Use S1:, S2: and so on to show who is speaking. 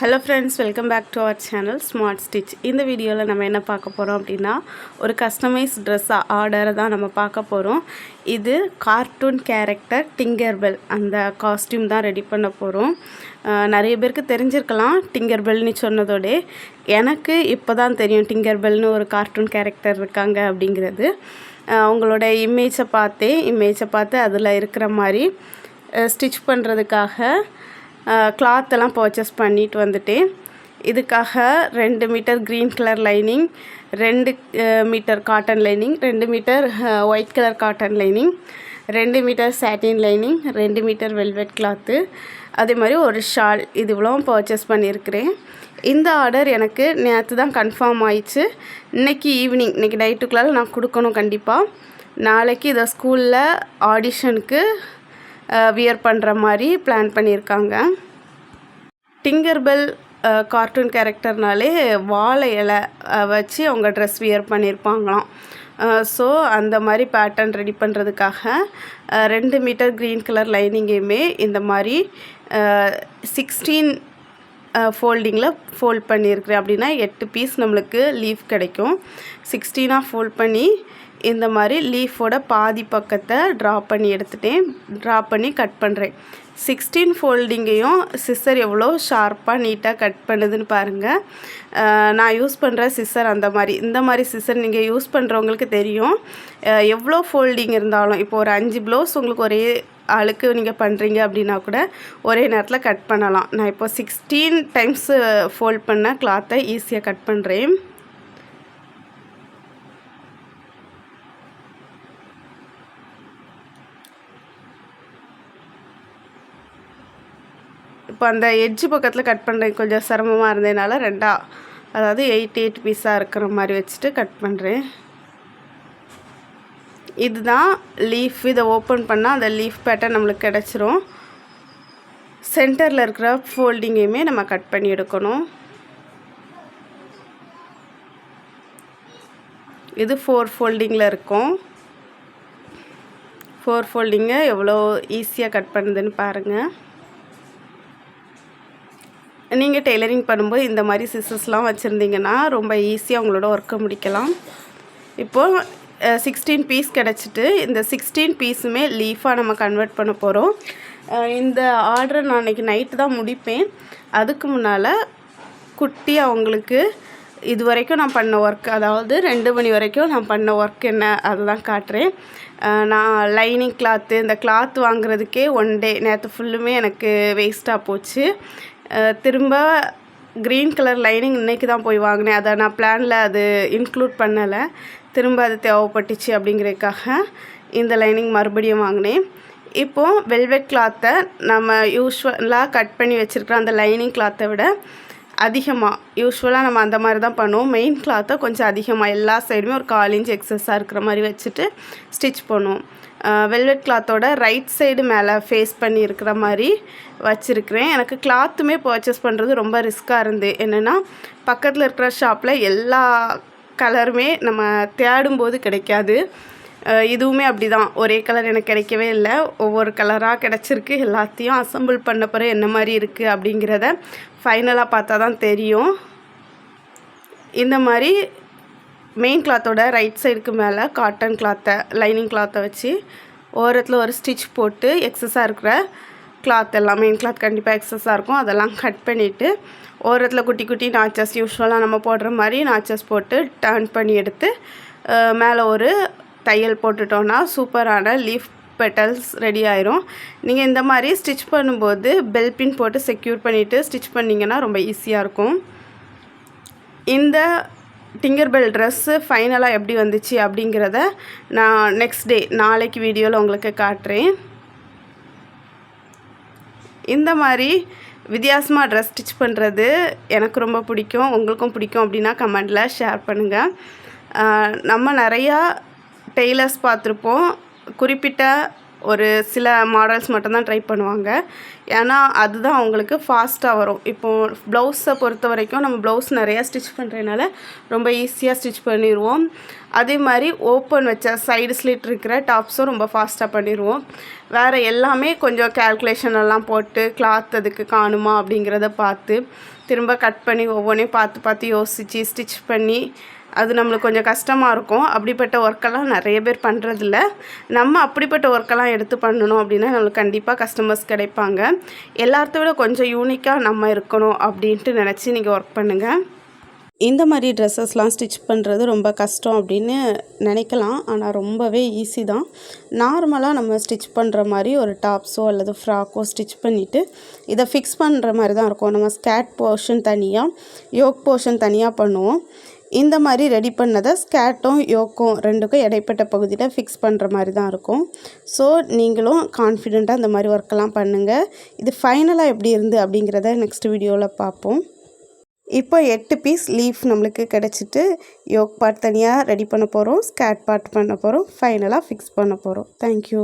S1: Hello friends, welcome back to our channel Smart Stitch. இந்த வீடியோவில் நம்ம என்ன பார்க்க போகிறோம் அப்படின்னா ஒரு கஸ்டமைஸ் ட்ரெஸ் ஆர்டரை தான் நம்ம பார்க்க போகிறோம். இது கார்ட்டூன் கேரக்டர் டிங்கர்பெல் அந்த காஸ்டியூம் தான் ரெடி பண்ண போகிறோம். நிறைய பேருக்கு தெரிஞ்சிருக்கலாம் டிங்கர்பெல்னு சொன்னதோடே. எனக்கு இப்போ தான் தெரியும் டிங்கர்பெல்னு ஒரு கார்ட்டூன் கேரக்டர் இருக்காங்க அப்படிங்கிறது. அவங்களோட இமேஜை பார்த்து அதில் இருக்கிற மாதிரி ஸ்டிச் பண்ணுறதுக்காக கிளாத்தெல்லாம் பர்ச்சேஸ் பண்ணிட்டு வந்துட்டேன். இதுக்காக 2 meter green colour lining, 2 meter cotton lining, 2 meter white colour cotton lining, 2 meter satin lining, 2 meter velvet cloth, அதே மாதிரி ஒரு ஷால், இது இவ்வளோ பர்ச்சேஸ் பண்ணியிருக்கிறேன். இந்த ஆர்டர் எனக்கு நேற்று தான் கன்ஃபார்ம் ஆயிடுச்சு. இன்றைக்கி நைட்டுக்குள்ளார நான் கொடுக்கணும் கண்டிப்பாக. நாளைக்கு இதை ஸ்கூலில் ஆடிஷனுக்கு வியர் பண்ணுற மாதிரி பிளான் பண்ணியிருக்காங்க. டிங்கர்பெல் கார்ட்டூன் கேரக்டர்னாலே வாழை இலை வச்சு அவங்க ட்ரெஸ் வியர் பண்ணியிருப்பாங்களாம். ஸோ அந்த மாதிரி பேட்டர்ன் ரெடி பண்ணுறதுக்காக 2 மீட்டர் க்ரீன் கலர் லைனிங்கையுமே இந்த மாதிரி 16 ஃபோல்டிங்கில் ஃபோல்ட் பண்ணியிருக்கிறேன். அப்படின்னா 8 பீஸ் நம்மளுக்கு லீஃப் கிடைக்கும். 16ஆக ஃபோல்ட் பண்ணி இந்த மாதிரி லீஃபோட பாதி பக்கத்தை ட்ரா பண்ணி கட் பண்ணுறேன். 16 ஃபோல்டிங்கையும் சிஸ்ஸர் எவ்வளோ ஷார்ப்பாக நீட்டாக கட் பண்ணுதுன்னு பாருங்கள். நான் யூஸ் பண்ணுற சிஸ்ஸர் இந்த மாதிரி சிஸ்ஸர் நீங்கள் யூஸ் பண்ணுறவங்களுக்கு தெரியும். எவ்வளோ ஃபோல்டிங் இருந்தாலும் இப்போ ஒரு 5 ப்ளவுஸ் உங்களுக்கு ஒரே ஆளுக்கு நீங்கள் பண்ணுறீங்க அப்படின்னா கூட ஒரே நேரத்தில் கட் பண்ணலாம். நான் இப்போ 16 டைம்ஸ் ஃபோல்ட் பண்ண கிளாத்தை ஈஸியாக கட் பண்ணுறேன். இப்போ அந்த எட்ஜு பக்கத்தில் கட் பண்ணுறேன். கொஞ்சம் சிரமமாக இருந்ததுனால அதாவது 8 பீஸாக இருக்கிற மாதிரி வச்சுட்டு கட் பண்ணுறேன். இதுதான் லீஃப். இதை ஓப்பன் பண்ணால் அந்த லீஃப் பேட்டர்ன் நம்மளுக்கு கிடச்சிரும். சென்டரில் இருக்கிற ஃபோல்டிங்கையுமே நம்ம கட் பண்ணி எடுக்கணும். இது 4 ஃபோல்டிங்கில் இருக்கும். 4 ஃபோல்டிங்கை எவ்வளோ ஈஸியாக கட் பண்ணுதுன்னு பாருங்கள். நீங்கள் டெய்லரிங் பண்ணும்போது இந்த மாதிரி சிசர்ஸ்லாம் வச்சுருந்தீங்கன்னா ரொம்ப ஈஸியாக உங்களோட ஒர்க்கை முடிக்கலாம். இப்போது 16 பீஸ் கிடச்சிட்டு இந்த 16 பீஸுமே லீஃபாக நம்ம கன்வெர்ட் பண்ண போகிறோம். இந்த ஆர்டரை நான் இன்றைக்கி நைட்டு தான் முடிப்பேன். அதுக்கு முன்னால் குட்டியாக அவங்களுக்கு இது வரைக்கும் நான் பண்ண ஒர்க், அதாவது 2 மணி வரைக்கும் நான் பண்ண ஒர்க் என்ன அதெல்லாம் காட்டுறேன். நான் லைனிங் கிளாத்து, இந்த கிளாத் வாங்குறதுக்கே 1 டே நேற்று ஃபுல்லுமே எனக்கு வேஸ்ட்டாக போச்சு. திரும்ப க்ரீன் கலர் லைனிங் இன்றைக்கி தான் போய் வாங்கினேன். அதை நான் பிளானில் அது இன்க்ளூட் பண்ணலை. திரும்ப அது தேவைப்பட்டுச்சு அப்படிங்கிறதுக்காக இந்த லைனிங் மறுபடியும் வாங்கினேன். இப்போது வெல்வெட் கிளாத்தை நம்ம யூஸ்வலாக கட் பண்ணி வச்சுருக்கிற அந்த லைனிங் கிளாத்தை விட யூஸ்வலாக நம்ம அந்த மாதிரி தான் பண்ணுவோம். மெயின் கிளாத்தை கொஞ்சம் அதிகமாக எல்லா சைடுமே ஒரு 1/4 இன்ச் எக்ஸஸாக இருக்கிற மாதிரி வச்சுட்டு ஸ்டிச் பண்ணுவோம். வெல்வெட் கிளாத்தோட ரைட் சைடு மேலே ஃபேஸ் பண்ணி இருக்கிற மாதிரி வச்சுருக்கிறேன். எனக்கு கிளாத்துமே பர்ச்சேஸ் பண்ணுறது ரொம்ப ரிஸ்க்காக இருந்து. என்னென்னா பக்கத்தில் இருக்கிற ஷாப்பில் எல்லா கலருமே நம்ம தேடும்போது கிடைக்காது. இதுவுமே அப்படி தான். ஒரே கலர் எனக்கு கிடைக்கவே இல்லை. ஒவ்வொரு கலராக கிடச்சிருக்கு. எல்லாத்தையும் அசம்பிள் பண்ண பிறகு என்ன மாதிரி இருக்குது அப்படிங்கிறத ஃபைனலாக பார்த்தா தான் தெரியும். இந்த மாதிரி மெயின் கிளாத்தோட ரைட் சைடுக்கு மேலே காட்டன் கிளாத்தை லைனிங் கிளாத்தை வச்சு ஓரத்தில் ஒரு ஸ்டிச் போட்டு எக்ஸஸாக இருக்கிற கிளாத் எல்லாம், மெயின் கிளாத் கண்டிப்பாக எக்ஸஸாக இருக்கும், அதெல்லாம் கட் பண்ணிவிட்டு ஓரத்தில் குட்டி குட்டி நாச்சஸ் யூஸ்வலாக நம்ம போடுற மாதிரி நாச்சஸ் போட்டு டர்ன் பண்ணி எடுத்து மேலே ஒரு தையல் போட்டுட்டோன்னா சூப்பரான லீஃப் பெட்டல்ஸ் ரெடி ஆயிரும். நீங்கள் இந்த மாதிரி ஸ்டிச் பண்ணும்போது பெல் பின் போட்டு செக்யூர் பண்ணிவிட்டு ஸ்டிச் பண்ணிங்கன்னா ரொம்ப ஈஸியாக இருக்கும். இந்த டிங்கர்பெல் ட்ரெஸ்ஸு ஃபைனலாக எப்படி வந்துச்சு அப்படிங்கிறத நான் நெக்ஸ்ட் டே நாளைக்கு வீடியோவில் உங்களுக்கு காட்டுறேன். இந்த மாதிரி வித்தியாசமாக ட்ரெஸ் ஸ்டிச் பண்ணுறது எனக்கு ரொம்ப பிடிக்கும். உங்களுக்கும் பிடிக்கும் அப்படின்னா கமெண்டில் ஷேர் பண்ணுங்கள். நம்ம நிறையா டெய்லர்ஸ் பார்த்துருப்போம். குறிப்பிட்ட ஒரு சில மாடல்ஸ் மட்டும்தான் ட்ரை பண்ணுவாங்க. ஏன்னா அதுதான் அவங்களுக்கு ஃபாஸ்ட்டாக வரும். இப்போது ப்ளவுஸை பொறுத்த வரைக்கும் நம்ம ப்ளவுஸ் நிறையா ஸ்டிச் பண்ணுறதுனால ரொம்ப ஈஸியாக ஸ்டிச் பண்ணிடுவோம். அதே மாதிரி ஓப்பன் வச்ச சைடு ஸ்லிட் இருக்கிற டாப்ஸும் ரொம்ப ஃபாஸ்ட்டாக பண்ணிடுவோம். வேறு எல்லாமே கொஞ்சம் கேல்குலேஷன் எல்லாம் போட்டு கிளாத் அதுக்கு காணுமா அப்படிங்கிறத பார்த்து திரும்ப கட் பண்ணி ஒவ்வொன்றையும் பார்த்து யோசித்து ஸ்டிச் பண்ணி அது நம்மளுக்கு கொஞ்சம் கஷ்டமாக இருக்கும். அப்படிப்பட்ட ஒர்க்கெல்லாம் நிறைய பேர் பண்ணுறதில்ல. நம்ம அப்படிப்பட்ட ஒர்க்கெல்லாம் எடுத்து பண்ணணும் அப்படின்னா நம்மளுக்கு கண்டிப்பாக கஸ்டமர்ஸ் கிடைப்பாங்க. எல்லாத்த விட கொஞ்சம் யூனிக்காக நம்ம இருக்கணும் அப்படின்ட்டு நினச்சி நீங்கள் ஒர்க் பண்ணுங்கள். இந்த மாதிரி ட்ரெஸ்ஸஸ்லாம் ஸ்டிச் பண்ணுறது ரொம்ப கஷ்டம் அப்படின்னு நினைக்கலாம். ஆனால் ரொம்பவே ஈஸி தான். நார்மலாக நம்ம ஸ்டிச் பண்ணுற மாதிரி ஒரு டாப்ஸோ அல்லது ஃப்ராக்கோ ஸ்டிச் பண்ணிவிட்டு இதை ஃபிக்ஸ் பண்ணுற மாதிரி தான் இருக்கும். நம்ம ஸ்கேர்ட் போர்ஷன் தனியாக, யோக் போர்ஷன் தனியாக பண்ணுவோம். இந்த மாதிரி ரெடி பண்ணதை ஸ்கேர்ட்டும் யோக்கும் ரெண்டுக்கும் இடைப்பட்ட பகுதியில் ஃபிக்ஸ் பண்ணுற மாதிரி தான் இருக்கும். ஸோ நீங்களும் கான்ஃபிடெண்ட்டாக இந்த மாதிரி ஒர்க்கெல்லாம் பண்ணுங்கள். இது ஃபைனலாக எப்படி இருந்து அப்படிங்கிறத நெக்ஸ்ட் வீடியோவில் பார்ப்போம். இப்போ 8 பீஸ் லீஃப் நம்மளுக்கு கிடச்சிட்டு யோக் பார்ட் தனியாக ரெடி பண்ண போகிறோம், ஸ்கேர்ட் பார்ட் பண்ண போகிறோம், ஃபைனலாக ஃபிக்ஸ் பண்ண போகிறோம். தேங்க்யூ.